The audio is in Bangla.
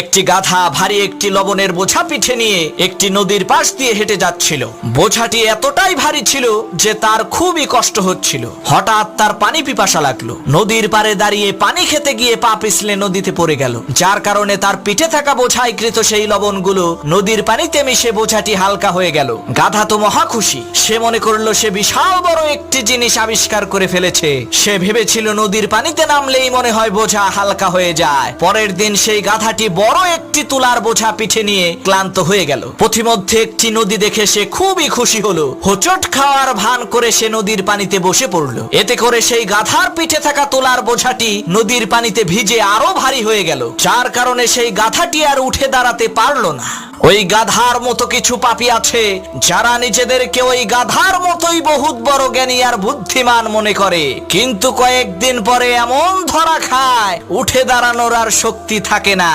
একটি গাধা ভারী একটি লবণের বোঝা পিঠে নিয়ে একটি নদীর পাশ দিয়ে হেঁটে যাচ্ছিল। বোঝাটি এতটাই ভারী ছিল যে তার খুবই কষ্ট হচ্ছিল। হঠাৎ তার পানি পিপাসা লাগলো। নদীর পাড়ে দাঁড়িয়ে পানি খেতে গিয়ে পা পিছলে নদীতে পড়ে গেল, যার কারণে তার পিঠে থাকা বোঝায় কৃত সেই লবণগুলো নদীর পানিতে মিশে বোঝাটি হালকা হয়ে গেল। গাধা তো মহা খুশি। সে মনে করলো সে বিশাল বড় একটি জিনিস আবিষ্কার করে ফেলেছে। সে ভেবেছিল নদীর পানিতে নামলেই মনে হয় বোঝা হালকা হয়ে যায়। পরের দিন সেই গাধাটি বড় একটি তুলার বোঝা পিঠে নিয়ে ক্লান্ত হয়ে গেল। পথিমধ্যে একটি নদী দেখে সে খুবই খুশি হলো। হোঁচট খাওয়ার ভান করে সে নদীর পানিতে বসে পড়লো। এতে করে সেই গাধার পিঠে থাকা তুলার বোঝাটি নদীর পানিতে ভিজে আরো ভারী হয়ে গেল, যার কারণে সেই গাধাটি আর উঠে দাঁড়াতে পারলো না। ওই গাধার মতো কিছু পাপী আছে যারা নিজেদেরকে ওই গাধার মতোই বহুত বড় জ্ঞানী আর বুদ্ধিমান মনে করে, কিন্তু কয়েকদিন পরে এমন ধরা খায় উঠে দাঁড়ানোর আর শক্তি থাকে না।